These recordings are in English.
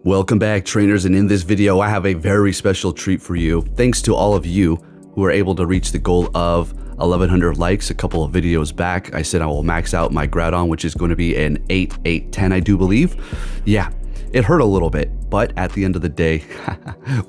Welcome back, trainers, and in this video I have a very special treat for you. Thanks to all of you who were able to reach the goal of 1100 likes a couple of videos back. I said I will max out my Groudon, which is going to be an 8, 8, 10, I do believe. Yeah, it hurt a little bit, but at the end of the day,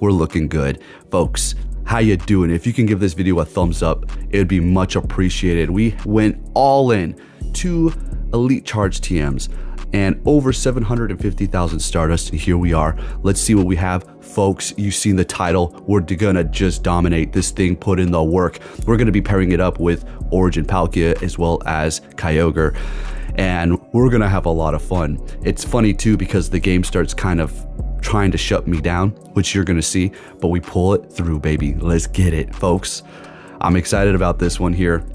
we're looking good. Folks, how you doing? If you can give this video a thumbs up, it would be much appreciated. We went all in, 2 Elite Charge TMs, and over 750,000 Stardust, and here we are. Let's see what we have. Folks, you've seen the title. We're gonna just dominate this thing, put in the work. We're gonna be pairing it up with Origin Palkia as well as Kyogre, and we're gonna have a lot of fun. It's funny too because the game starts kind of trying to shut me down, which you're gonna see, but we pull it through, baby. Let's get it, folks. I'm excited about this one here.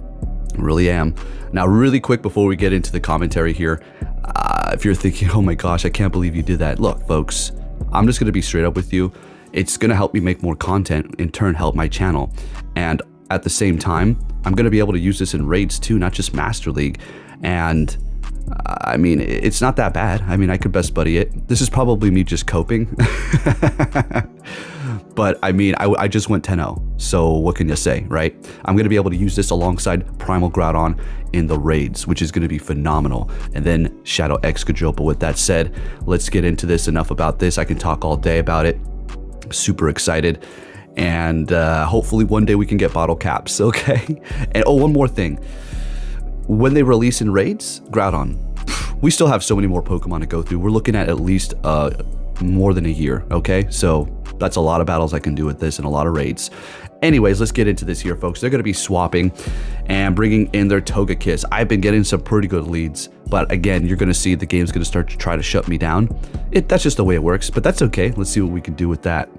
Really am. Now, really quick before we get into the commentary here, if you're thinking, oh my gosh, I can't believe you did that. Look, folks, I'm just going to be straight up with you. It's going to help me make more content, in turn help my channel. And at the same time, I'm going to be able to use this in raids too, not just Master League. And I mean, it's not that bad. I mean, I could best buddy it. This is probably me just coping. But I mean, I just went 10-0, so what can you say, right? I'm going to be able to use this alongside Primal Groudon in the raids, which is going to be phenomenal. And then Shadow X Groudon. But with that said, let's get into this. Enough about this. I can talk all day about it. I'm super excited. And hopefully one day we can get bottle caps, okay? And oh, one more thing. When they release in raids, Groudon, we still have so many more Pokemon to go through. We're looking at least more than a year, okay? So that's a lot of battles I can do with this and a lot of raids. Anyways, let's get into this here, folks. They're going to be swapping and bringing in their Togekiss. I've been getting some pretty good leads, but again, you're going to see the game's going to start to try to shut me down. That's just the way it works, but that's okay. Let's see what we can do with that.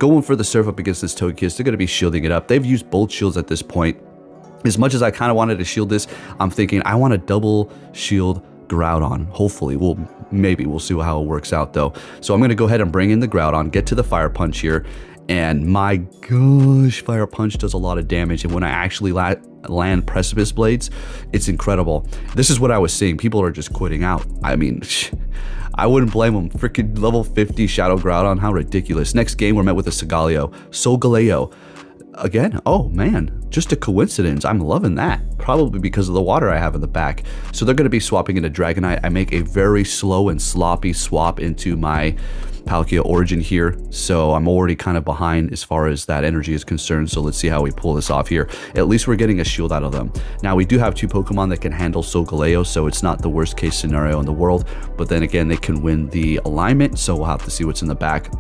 Going for the Surf up against this Togekiss. They're going to be shielding it up. They've used both shields at this point. As much as I kind of wanted to shield this, I'm thinking I want to double shield Groudon. Hopefully, maybe we'll see how it works out though. So I'm going to go ahead and bring in the Groudon, get to the Fire Punch here, and my gosh, Fire Punch does a lot of damage, and when I actually land Precipice Blades, it's incredible. This is what I was seeing. People are just quitting out. I mean, I wouldn't blame them. Freaking level 50 Shadow Groudon, how ridiculous. Next game, we're met with a Solgaleo. Again, oh man, just a coincidence. I'm loving that. Probably because of the water I have in the back. So they're going to be swapping into Dragonite. I make a very slow and sloppy swap into my Palkia Origin here. So I'm already kind of behind as far as that energy is concerned. So let's see how we pull this off here. At least we're getting a shield out of them. Now we do have 2 Pokemon that can handle Solgaleo, so it's not the worst case scenario in the world. But then again, they can win the alignment. So we'll have to see what's in the back.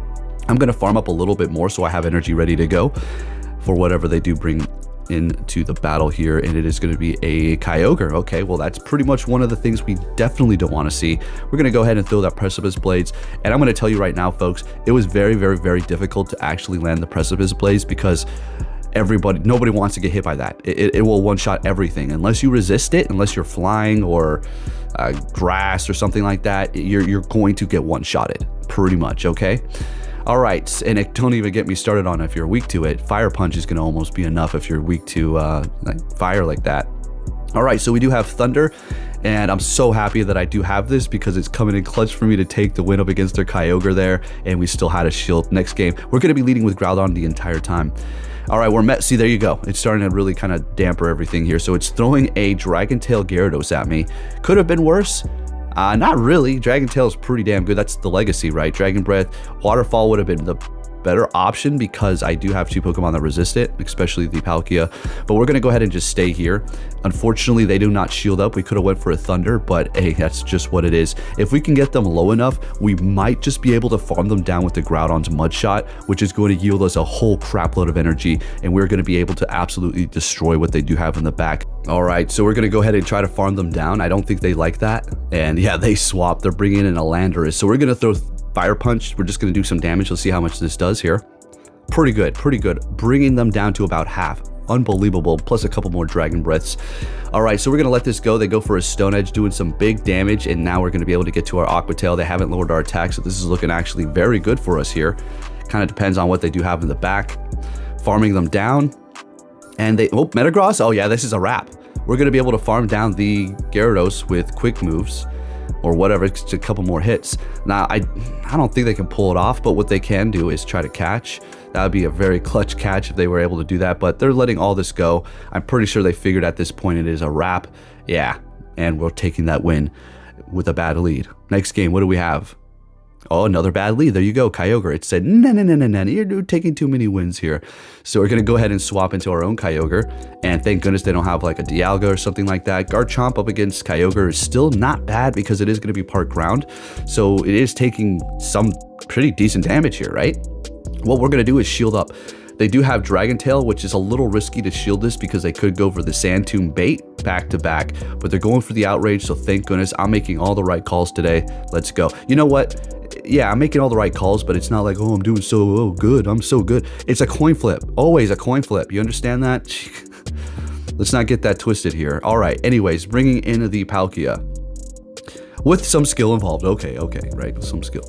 I'm going to farm up a little bit more so I have energy ready to go for whatever they do bring into the battle here, and it is going to be a Kyogre. Okay, well, that's pretty much one of the things we definitely don't want to see. We're going to go ahead and throw that Precipice Blades, and I'm going to tell you right now, folks, it was very, very, very difficult to actually land the Precipice Blades because nobody wants to get hit by that. It will one-shot everything. Unless you resist it, unless you're flying or grass or something like that, you're going to get one-shotted, pretty much, okay? All right, and don't even get me started on if you're weak to it. Fire Punch is going to almost be enough if you're weak to fire like that. All right, so we do have Thunder, and I'm so happy that I do have this because it's coming in clutch for me to take the win up against their Kyogre there, and we still had a shield. Next game, we're going to be leading with Groudon the entire time. All right, we're met. See, there you go. It's starting to really kind of damper everything here. So it's throwing a Dragon Tail Gyarados at me. Could have been worse. Not really. Dragon Tail is pretty damn good. That's the Legacy, right? Dragon Breath, Waterfall would have been the better option because I do have 2 Pokemon that resist it, especially the Palkia. But we're going to go ahead and just stay here. Unfortunately, they do not shield up. We could have went for a Thunder, but hey, that's just what it is. If we can get them low enough, we might just be able to farm them down with the Groudon's Mud Shot, which is going to yield us a whole crap load of energy, and we're going to be able to absolutely destroy what they do have in the back. All right, so we're going to go ahead and try to farm them down. I don't think they like that. And yeah, they swap. They're bringing in a Landorus. So we're going to throw Fire Punch. We're just going to do some damage. Let's see how much this does here. Pretty good, pretty good. Bringing them down to about half. Unbelievable. Plus a couple more Dragon Breaths. All right, so we're going to let this go. They go for a Stone Edge, doing some big damage, and now we're going to be able to get to our Aqua Tail. They haven't lowered our attack, so this is looking actually very good for us here. Kind of depends on what they do have in the back. Farming them down. And they... Oh, Metagross? Oh, yeah, this is a wrap. We're going to be able to farm down the Gyarados with quick moves. or whatever, it's a couple more hits. Now, I don't think they can pull it off, but what they can do is try to catch. That would be a very clutch catch if they were able to do that, but they're letting all this go. I'm pretty sure they figured at this point it is a wrap. Yeah, and we're taking that win with a bad lead. Next game, what do we have? Oh, another bad lead. There you go, Kyogre. It said, no, you're taking too many wins here. So we're going to go ahead and swap into our own Kyogre. And thank goodness they don't have like a Dialga or something like that. Garchomp up against Kyogre is still not bad because it is going to be part ground. So it is taking some pretty decent damage here, right? What we're going to do is shield up. They do have Dragon Tail, which is a little risky to shield this because they could go for the Sand Tomb bait back to back, but they're going for the Outrage, so thank goodness. I'm making all the right calls today. Let's go. You know what? Yeah, I'm making all the right calls, but it's not like, oh, I'm doing so good. I'm so good. It's a coin flip. Always a coin flip. You understand that? Let's not get that twisted here. All right. Anyways, bringing in the Palkia. With some skill involved. Okay, right, with some skill.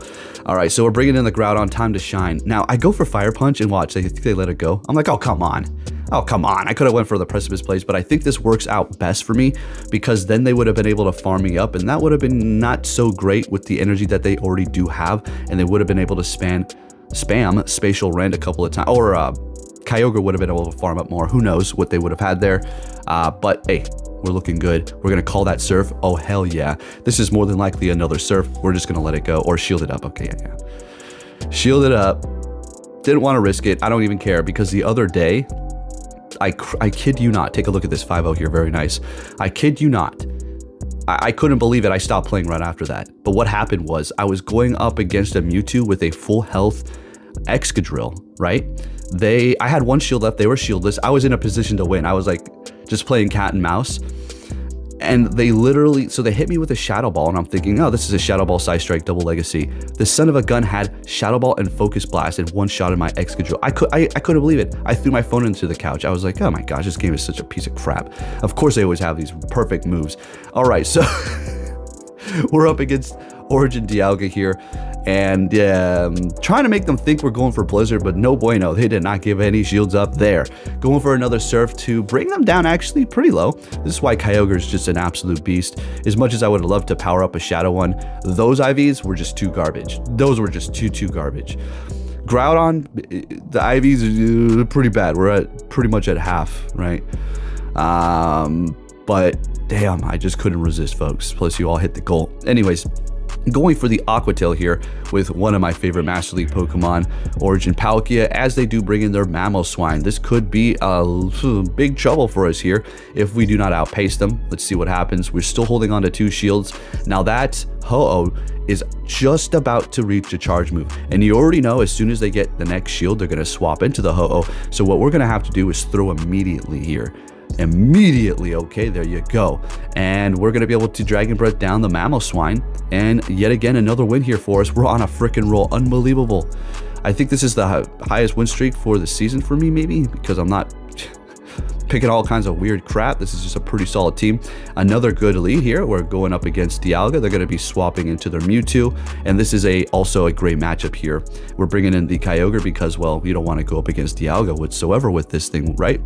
All right, so we're bringing in the Groudon, time to shine. Now, I go for Fire Punch and watch, I think they let it go. I'm like, oh, come on. Oh, come on. I could have went for the Precipice Blaze, but I think this works out best for me because then they would have been able to farm me up, and that would have been not so great with the energy that they already do have, and they would have been able to spam Spatial Rend a couple of times, or Kyogre would have been able to farm up more. Who knows what they would have had there, but hey, we're looking good. We're gonna call that Surf. Oh, hell yeah. This is more than likely another Surf. We're just gonna let it go, or shield it up. Okay, yeah. Shield it up. Didn't want to risk it. I don't even care because the other day, I kid you not. Take a look at this 5-0 here. Very nice. I kid you not. I couldn't believe it. I stopped playing right after that. But what happened was I was going up against a Mewtwo with a full health Excadrill, right? I had one shield left. They were shieldless. I was in a position to win. I was like just playing cat and mouse. And they literally, so they hit me with a Shadow Ball, and I'm thinking, oh, this is a Shadow Ball Side Strike Double Legacy. The son of a gun had Shadow Ball and Focus Blast and one shot in my Excadrill. I couldn't believe it. I threw my phone into the couch. I was like, oh my gosh, this game is such a piece of crap. Of course, they always have these perfect moves. All right, so we're up against Origin Dialga here, and trying to make them think we're going for Blizzard, but no bueno. They did not give any shields up there. Going for another Surf to bring them down actually pretty low. This is why Kyogre is just an absolute beast. As much as I would love to power up a Shadow one, those IVs were just too garbage. Those were just too garbage. Groudon, the IVs are pretty bad. We're at pretty much at half, right? But damn, I just couldn't resist, folks. Plus you all hit the goal. Anyways, going for the Aqua Tail here with one of my favorite Master League Pokemon, Origin Palkia, as they do bring in their Mamoswine. This could be a big trouble for us here if we do not outpace them. Let's see what happens. We're still holding on to 2 shields. Now that Ho-Oh is just about to reach a charge move, and you already know as soon as they get the next shield, they're going to swap into the Ho-Oh. So what we're going to have to do is throw immediately here. Immediately. Okay, there you go, and we're gonna be able to Dragon Breath down the Mamoswine, and yet again another win here for us. We're on a freaking roll. Unbelievable. I think this is the highest win streak for the season for me, maybe, because I'm not picking all kinds of weird crap. This is just a pretty solid team. Another good lead here. We're going up against Dialga. They're going to be swapping into their Mewtwo, and this is also a great matchup here. We're bringing in the Kyogre because, well, we don't want to go up against Dialga whatsoever with this thing, right?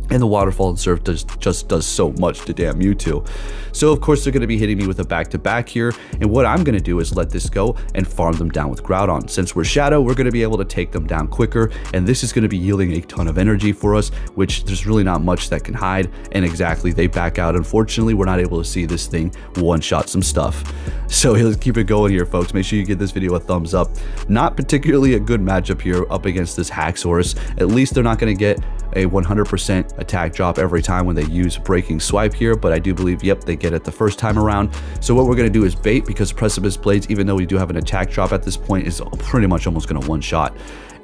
And the Waterfall and Surf just does so much to damn Mewtwo. So of course they're going to be hitting me with a back-to-back here, and what I'm going to do is let this go and farm them down with Groudon. Since we're Shadow, we're going to be able to take them down quicker, and this is going to be yielding a ton of energy for us, which there's really not much that can hide. And exactly, they back out. Unfortunately, we're not able to see this thing one-shot some stuff. So let's keep it going here, folks. Make sure you give this video a thumbs up. Not particularly a good matchup here up against this Haxorus. At least they're not going to get a 100% attack drop every time when they use Breaking Swipe here, but I do believe, yep, they get it the first time around. So what we're going to do is bait, because Precipice Blades, even though we do have an attack drop at this point, is pretty much almost going to one-shot.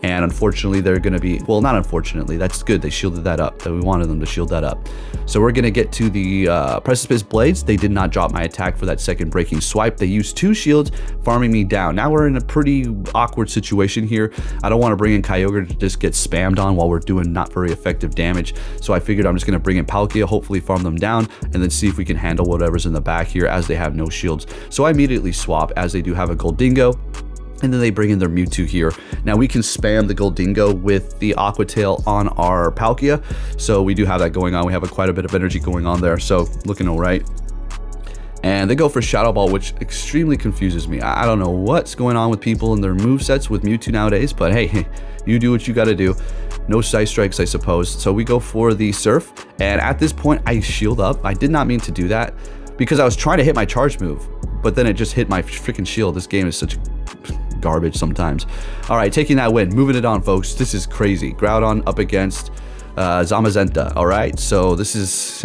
And unfortunately, they're going to be, well, not unfortunately, that's good. They shielded that up. We wanted them to shield that up. So we're going to get to the Precipice Blades. They did not drop my attack for that second Breaking Swipe. They used 2 shields, farming me down. Now we're in a pretty awkward situation here. I don't want to bring in Kyogre to just get spammed on while we're doing not very effective damage. So I figured I'm just going to bring in Palkia, hopefully farm them down, and then see if we can handle whatever's in the back here as they have no shields. So I immediately swap as they do have a Goldingo. And then they bring in their Mewtwo here. Now we can spam the Goldingo with the Aqua Tail on our Palkia. So we do have that going on. We have quite a bit of energy going on there. So looking all right. And they go for Shadow Ball, which extremely confuses me. I don't know what's going on with people and their movesets with Mewtwo nowadays, but hey, you do what you gotta do. No Side Strikes, I suppose. So we go for the Surf, and at this point, I shield up. I did not mean to do that because I was trying to hit my charge move, but then it just hit my freaking shield. This game is such garbage sometimes. All right, taking that win, moving it on, folks. This is crazy. Groudon up against Zamazenta. All right, so this is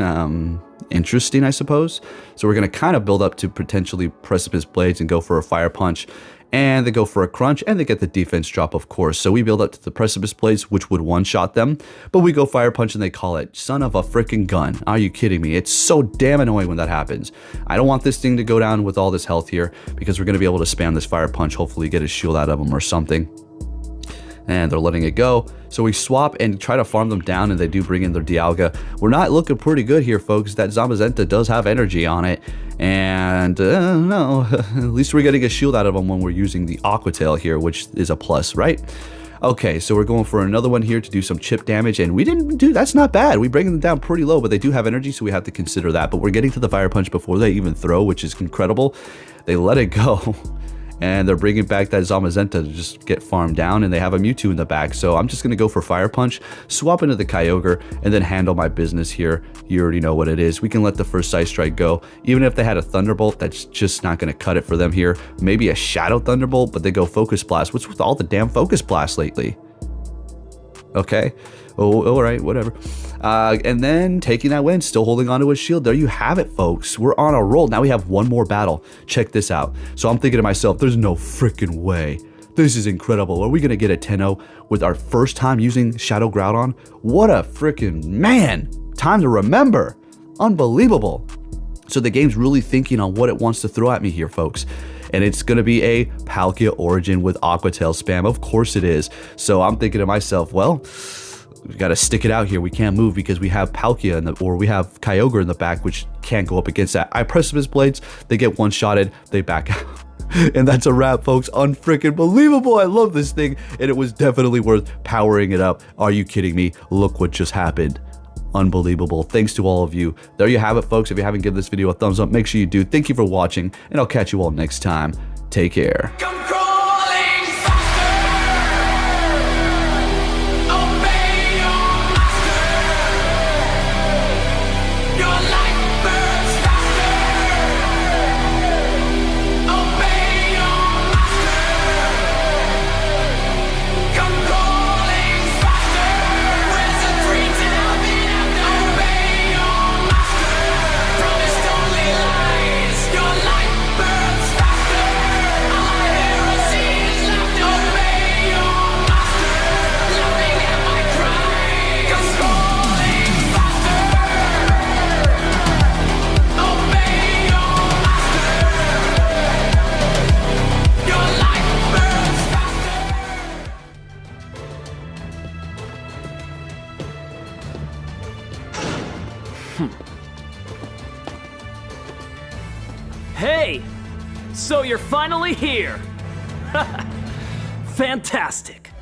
interesting, I suppose. So we're gonna kind of build up to potentially Precipice Blades and go for a Fire Punch, and they go for a Crunch, and they get the defense drop, of course. So we build up to the Precipice Blades, which would one-shot them, but we go Fire Punch and they call it. Son of a freaking gun. Are you kidding me? It's so damn annoying when that happens. I don't want this thing to go down with all this health here, because we're gonna be able to spam this Fire Punch, hopefully get a shield out of them or something. And they're letting it go. So we swap and try to farm them down, and they do bring in their Dialga. We're not looking pretty good here, folks. That Zamazenta does have energy on it. And no, at least we're getting a shield out of them when we're using the Aqua Tail here, which is a plus, right? Okay, so we're going for another one here to do some chip damage, and we didn't do, that's not bad. We bring them down pretty low, but they do have energy, so we have to consider that. But we're getting to the Fire Punch before they even throw, which is incredible. They let it go. And they're bringing back that Zamazenta to just get farmed down, and they have a Mewtwo in the back. So I'm just going to go for Fire Punch, swap into the Kyogre, and then handle my business here. You already know what it is. We can let the first Side Strike go. Even if they had a Thunderbolt, that's just not going to cut it for them here. Maybe a Shadow Thunderbolt, but they go Focus Blast. What's with all the damn Focus Blast lately? Okay. Oh, all right, whatever. And then taking that win, still holding onto his shield. There you have it, folks. We're on a roll. Now we have one more battle. Check this out. So I'm thinking to myself, there's no freaking way. This is incredible. Are we going to get a 10-0 with our first time using Shadow Groudon? What a freaking man. Time to remember. Unbelievable. So the game's really thinking on what it wants to throw at me here, folks. And it's going to be a Palkia Origin with Aqua Tail spam. Of course it is. So I'm thinking to myself, well, we got to stick it out here. We can't move because we have Palkia or we have Kyogre in the back, which can't go up against that. I Precipice Blades, they get one-shotted, they back out. And that's a wrap, folks. Unfreaking believable. I love this thing, and it was definitely worth powering it up. Are you kidding me? Look what just happened. Unbelievable. Thanks to all of you. There you have it, folks. If you haven't given this video a thumbs up, make sure you do. Thank you for watching, and I'll catch you all next time. Take care. Hey! So you're finally here! Fantastic!